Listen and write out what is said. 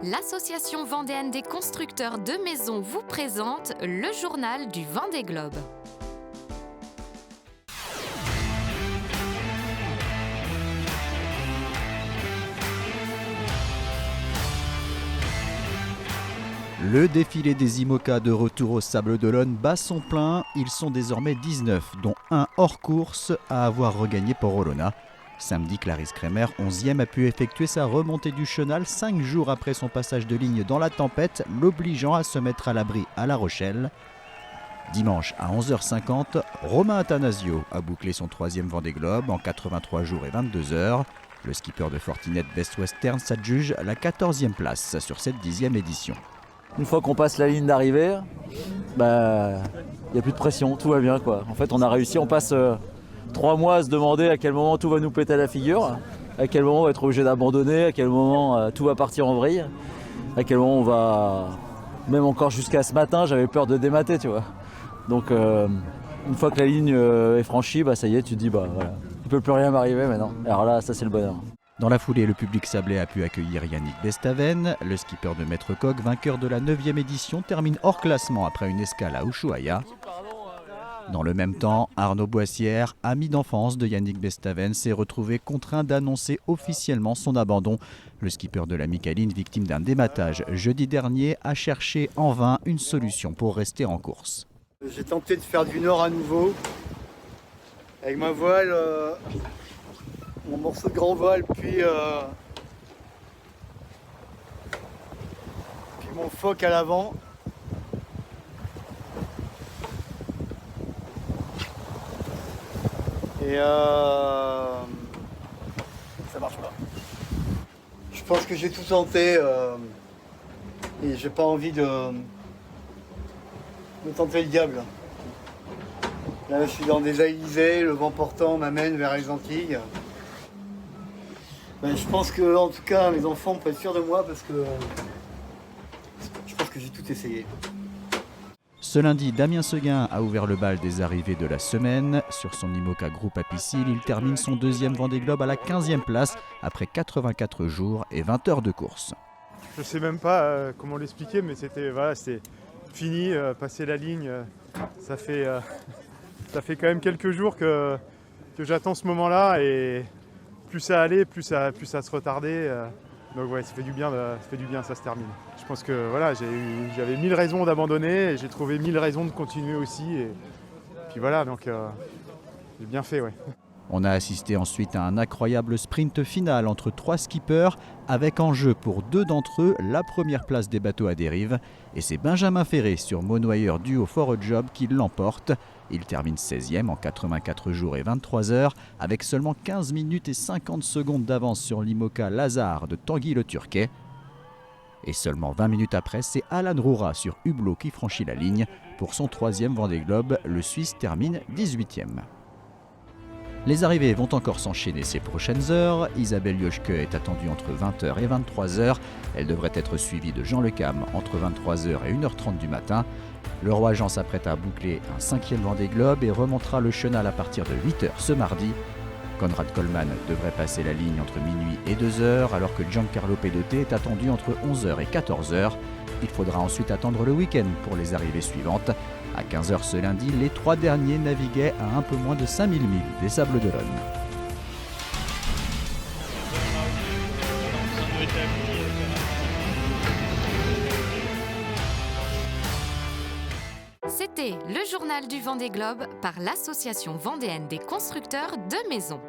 L'Association vendéenne des constructeurs de maisons vous présente le journal du Vendée Globe. Le défilé des IMOCA de retour au Sables d'Olonne bat son plein. Ils sont désormais 19, dont un hors course à avoir regagné Port-Olona. Samedi, Clarisse Kremer, 11e, a pu effectuer sa remontée du chenal 5 jours après son passage de ligne dans la tempête, l'obligeant à se mettre à l'abri à La Rochelle. Dimanche à 11h50, Romain Attanasio a bouclé son 3e Vendée Globe en 83 jours et 22 heures. Le skipper de Fortinet Best Western s'adjuge la 14e place sur cette 10e édition. Une fois qu'on passe la ligne d'arrivée, il n'y a plus de pression, tout va bien quoi. En fait on a réussi, on passe 3 mois à se demander à quel moment tout va nous péter à la figure, à quel moment on va être obligé d'abandonner, à quel moment tout va partir en vrille, à quel moment on va... Même encore jusqu'à ce matin j'avais peur de démater tu vois. Donc une fois que la ligne est franchie, ça y est, tu te dis voilà, il ne peut plus rien m'arriver maintenant. Alors là ça c'est le bonheur. Dans la foulée, le public sablé a pu accueillir Yannick Bestaven. Le skipper de Maître Coq, vainqueur de la 9e édition, termine hors classement après une escale à Ushuaïa. Dans le même temps, Arnaud Boissière, ami d'enfance de Yannick Bestaven, s'est retrouvé contraint d'annoncer officiellement son abandon. Le skipper de la Micaline, victime d'un dématage jeudi dernier, a cherché en vain une solution pour rester en course. J'ai tenté de faire du nord à nouveau, avec ma voile, mon morceau de grand voile, puis mon foc à l'avant. Et ça marche pas. Je pense que j'ai tout tenté et j'ai pas envie de tenter le diable. Là, je suis dans des Aïlizés, le vent portant m'amène vers les Antilles. Je pense que, en tout cas, mes enfants peuvent être sûrs de moi parce que je pense que j'ai tout essayé. Ce lundi, Damien Seguin a ouvert le bal des arrivées de la semaine. Sur son IMOCA Groupe à Piscille, il termine son 2e Vendée Globe à la 15e place après 84 jours et 20 heures de course. Je ne sais même pas comment l'expliquer, mais c'était fini, passer la ligne. Ça fait quand même quelques jours que j'attends ce moment-là et plus ça allait, plus ça se retardait. Donc ouais, ça fait du bien, ça se termine. Je pense que voilà, j'avais 1000 raisons d'abandonner et j'ai trouvé 1000 raisons de continuer aussi. Et puis voilà, donc j'ai bien fait, ouais. On a assisté ensuite à un incroyable sprint final entre 3 skippers, avec en jeu pour 2 d'entre eux la première place des bateaux à dérive. Et c'est Benjamin Ferré sur Monoyer duo For a Job qui l'emporte. Il termine 16e en 84 jours et 23 heures, avec seulement 15 minutes et 50 secondes d'avance sur l'IMOCA Lazare de Tanguy le Turquet. Et seulement 20 minutes après, c'est Alan Roura sur Hublot qui franchit la ligne. Pour son 3e Vendée Globe, le Suisse termine 18e. Les arrivées vont encore s'enchaîner ces prochaines heures. Isabelle Yoshke est attendue entre 20h et 23h. Elle devrait être suivie de Jean Le Cam entre 23h et 1h30 du matin. Le Roi Jean s'apprête à boucler un 5e Vendée Globe et remontera le chenal à partir de 8h ce mardi. Conrad Coleman devrait passer la ligne entre minuit et 2h, alors que Giancarlo Pedote est attendu entre 11h et 14h. Il faudra ensuite attendre le week-end pour les arrivées suivantes. À 15h ce lundi, les 3 derniers naviguaient à un peu moins de 5000 milles des Sables d'Olonne. C'était le journal du Vendée Globe par l'Association vendéenne des constructeurs de maisons.